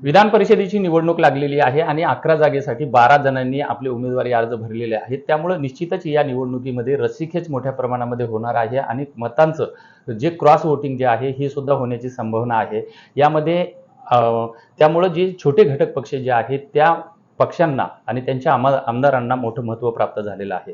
विधान परिषदेची निवडणूक लागलेली आहे आणि 11 जागेसाठी 12 जणांनी आपले उमेदवारी अर्ज भरलेले आहेत. त्यामुळे निश्चितच या निवडणुकीमध्ये रस्सीखेच मोठ्या प्रमाणामध्ये होणार आहे आणि मतांचं जे क्रॉस वोटिंग जे आहे ही सुद्धा होण्याची संभावना आहे. यामध्ये अ, त्यामुळे जे छोटे घटक पक्ष जे आहेत त्या पक्षांना आणि त्यांच्या आमदारांना मोठं महत्त्व प्राप्त झालेलं आहे.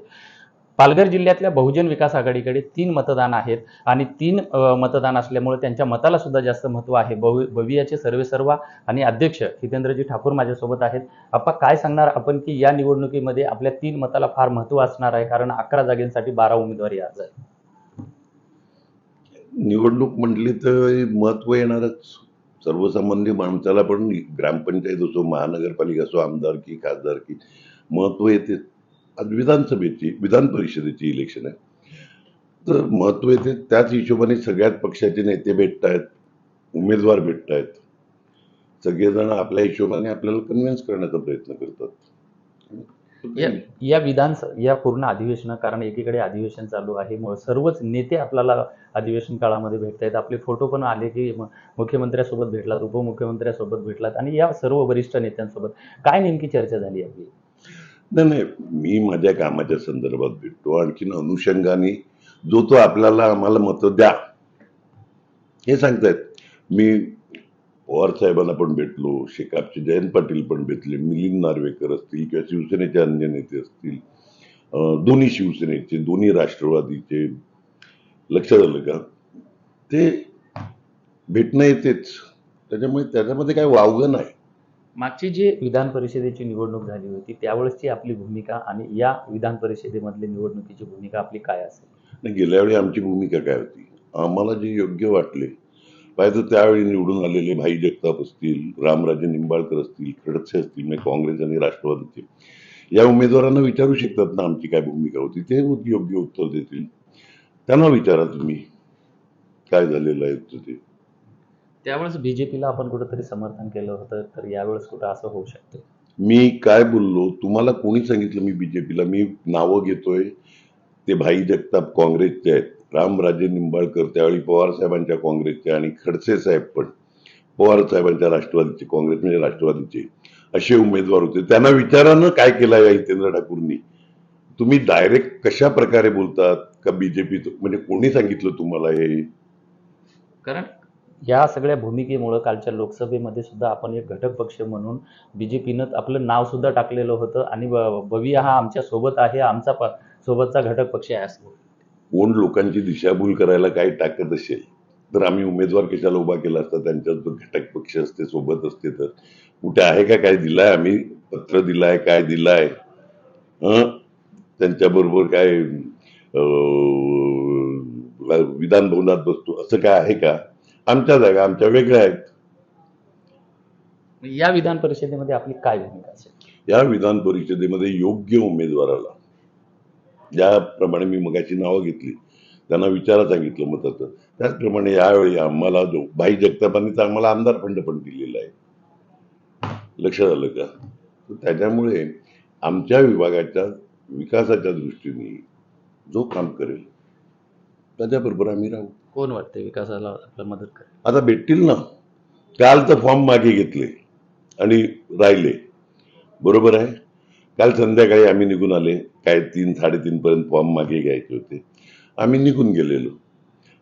पालघर जिल्ह्यातल्या बहुजन विकास आघाडीकडे 3 मतदान आहेत आणि 3 मतदान असल्यामुळे त्यांच्या मताला सुद्धा जास्त महत्त्व आहे. बवियाचे सर्वेसर्वा आणि अध्यक्ष हितेंद्रजी ठाकूर माझ्यासोबत आहेत. आप्पा, काय सांगणार आपण की या निवडणुकीमध्ये आपल्या 3 मताला फार महत्त्व असणार आहे, कारण 11 जागांसाठी 12 उमेदवारी अर्ज आहेत. निवडणूक म्हटली तर महत्व येणारच. सर्वसामान्य माणसाला पण ग्रामपंचायत असो, महानगरपालिका असो, आमदारकी खासदारकी महत्व येते. आज विधान परिषदेची इलेक्शन आहे, तर महत्व येते. त्याच हिशोबाने सगळ्याच पक्षाचे नेते भेटत आहेत, उमेदवार भेटत आहेत. सगळेजण आपल्या हिशोबाने आपल्याला कन्व्हिन्स करण्याचा प्रयत्न करतात. या पूर्ण अधिवेशन, कारण एकीकडे अधिवेशन चालू आहे, सर्वच नेते आपल्याला अधिवेशन काळामध्ये भेटत आहेत. आपले फोटो पण आले की मुख्यमंत्र्यांसोबत भेटलात, उपमुख्यमंत्र्यांसोबत भेटलात आणि या सर्व वरिष्ठ नेत्यांसोबत काय नेमकी चर्चा झाली आपली? नाही, मी माझ्या कामाच्या संदर्भात भेटतो. आणखीन अनुषंगाने जो आपल्याला आम्हाला मतं द्या हे सांगतायत. मी पवार साहेबांना पण भेटलो, शेकापचे जयंत पाटील पण भेटले, मिलिंद नार्वेकर असतील किंवा शिवसेनेचे अन्य नेते असतील, दोन्ही शिवसेनेचे, दोन्ही राष्ट्रवादीचे. लक्षात आलं का? ते भेटणं येतेच, त्याच्यामुळे त्याच्यामध्ये काही वावगं नाही. मागची जी विधान परिषदेची निवडणूक झाली होती त्यावेळेसची आपली भूमिका आणि या विधान परिषदेमधली निवडणुकीची भूमिका आपली काय असेल? गेल्या वेळी आमची भूमिका काय होती? आम्हाला जे योग्य वाटले पाहिजे त्यावेळी निवडून आलेले भाई जगताप असतील, रामराजे निंबाळकर असतील, खडसे असतील, म्हणजे काँग्रेस आणि राष्ट्रवादीचे, या उमेदवारांना विचारू शकतात ना आमची काय भूमिका होती. ते योग्य उत्तर देतील. त्यांना विचारा तुम्ही काय झालेलं आहे ते. त्यावेळेस बीजेपीला आपण कुठेतरी समर्थन केलं होतं, तर यावेळेस कुठं असं होऊ शकतं? मी काय बोललो तुम्हाला? कोणी सांगितलं मी बीजेपीला? मी नावं घेतोय ते भाई जगताप काँग्रेसचे आहेत, रामराजे निंबाळकर त्यावेळी पवार साहेबांच्या काँग्रेसचे, आणि खडसे साहेब पण पवार साहेबांच्या राष्ट्रवादीचे, काँग्रेस म्हणजे राष्ट्रवादीचे असे उमेदवार होते. त्यांना विचारानं काय केलं या हितेंद्र ठाकूरनी? तुम्ही डायरेक्ट कशा प्रकारे बोलतात का बीजेपी? म्हणजे कोणी सांगितलं तुम्हाला हे? कारण या सगळ्या भूमिकेमुळे कालच्या लोकसभेमध्ये सुद्धा आपण एक घटक पक्ष म्हणून बीजेपीनं आपलं नाव सुद्धा टाकलेलं होतं आणि बविया हा आमच्या सोबत आहे, आमचा सोबतचा घटक पक्ष आहे असं. कोण लोकांची दिशाभूल करायला काय टाकत असेल तर आम्ही उमेदवार कशाला उभा केला असता? त्यांच्यात जो घटक पक्ष असते सोबत असते तर कुठे आहे का? काय दिलाय? आम्ही पत्र दिलाय? काय दिलाय? त्यांच्याबरोबर काय विधान भवनात बसतो असं काय आहे का? आमच्या जागा आमच्या वेगळ्या आहेत. या विधान परिषदेमध्ये आपली काय भूमिका असेल? या विधान परिषदेमध्ये योग्य उमेदवाराला, ज्याप्रमाणे मी मगाची नावं घेतली त्यांना विचारा सांगितलं मताचं, त्याचप्रमाणे यावेळी आम्हाला जो भाई जगतापांनी आम्हाला आमदार फंड पण दिलेला आहे. लक्षात आलं का? त्याच्यामुळे आमच्या विभागाच्या विकासाच्या दृष्टीने जो काम करेल त्याच्याबरोबर आम्ही राहू. कोण वाटते विकासाला आपल्याला मदत करेल? आता भेटतील ना. काल तर फॉर्म मागे घेतले आणि राहिले, बरोबर आहे. काल संध्याकाळी आम्ही निघून आले, काय 3-3:30 पर्यंत फॉर्म मागे घ्यायचे होते, आम्ही निघून गेलेलो.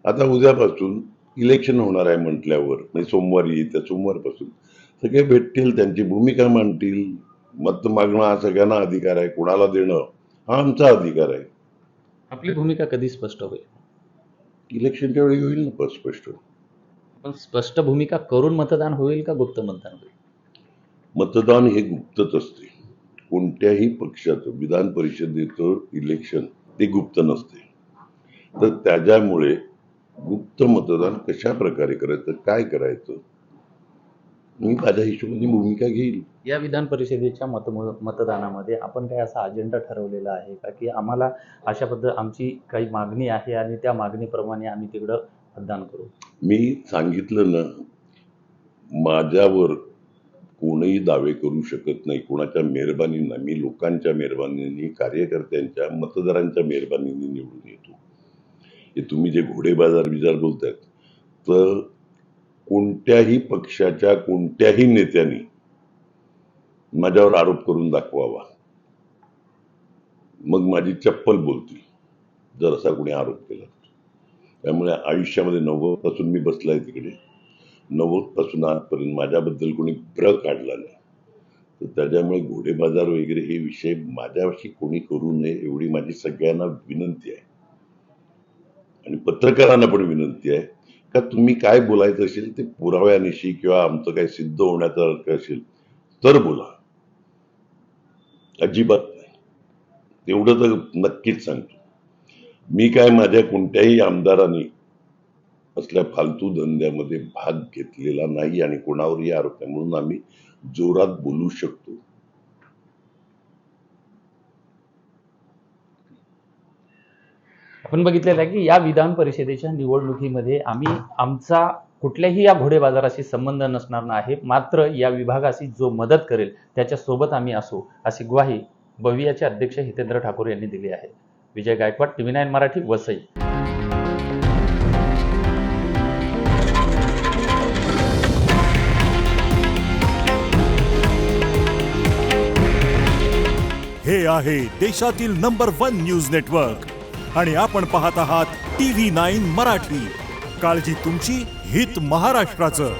आता उद्यापासून इलेक्शन होणार आहे म्हटल्यावर, म्हणजे सोमवारी, त्या सोमवारपासून सगळे भेटतील, त्यांची भूमिका मांडतील. मत मागणं हा सगळ्यांना अधिकार आहे, कोणाला देणं हा आमचा अधिकार आहे. आपली भूमिका कधी स्पष्ट होईल? इलेक्शनच्या वेळी होईल ना स्पष्ट. पण स्पष्ट भूमिका करून मतदान होईल का गुप्त मतदान होईल? मतदान हे गुप्तच असते. कोणत्याही पक्षाचं विधान परिषदेचं इलेक्शन ते गुप्त नसते. तर त्याच्यामुळे गुप्त मतदान कशा प्रकारे करायचं, काय करायचं, मी माझ्या हिशोबाने भूमिका घेईल. या विधान परिषदेच्या मतदानामध्ये आपण काय असा अजेंडा ठरवलेला आहे का की आम्हाला अशा पद्धत आमची काही मागणी आहे आणि त्या मागणीप्रमाणे आम्ही तिकडं मतदान करू? मी सांगितलं ना, माझ्यावर कोणीही दावे करू शकत नाही. कोणाच्या मेहरबानीनं, मी लोकांच्या मेहरबानीने, कार्यकर्त्यांच्या, मतदारांच्या मेहरबानीने निवडून येतो. हे तुम्ही जे घोडेबाजार बोलतायत, तर कोणत्याही पक्षाच्या कोणत्याही नेत्यांनी माझ्यावर आरोप करून दाखवावा, मग माझी चप्पल बोलतील जर असा कोणी आरोप केला. त्यामुळे आयुष्यामध्ये 90 पासून मी बसलाय तिकडे, 90 पासून आजपर्यंत माझ्याबद्दल कोणी भ्र काढला नाही. तर त्याच्यामुळे घोडेबाजार वगैरे हे विषय माझ्याशी कोणी करू नये एवढी माझी सगळ्यांना विनंती आहे. आणि पत्रकारांना पण विनंती आहे का तुम्ही काय बोलायचं असेल ते पुराव्यानिशी किंवा आमचं काही सिद्ध होण्याचा अर्थ असेल तर बोला, अजिबात नाही. तेवढं तर नक्कीच सांगतो. मी काय माझ्या कोणत्याही आमदारांनी असल्या फालतू धंद्यामध्ये भाग घेतलेला नाही आणि कोणावरही आरोप नाही, म्हणून आम्ही जोरात बोलू शकतो. आपण बघितलेलं आहे की या विधान परिषदेच्या निवडणुकीमध्ये आम्ही आमचा कुठल्याही या घोडेबाजाराशी संबंध नसणार नाही, मात्र या विभागाशी जो मदत करेल त्याच्या सोबत आम्ही असू, अशी ग्वाही बवियाचे अध्यक्ष हितेंद्र ठाकूर यांनी दिली आहे. विजय गायकवाड, TV9 मराठी, वसई. हे आहे देशातील नंबर 1 न्यूज नेटवर्क आणि आपण पाहत आहात TV9 मराठी. काळजी तुमची, हित महाराष्ट्राचं.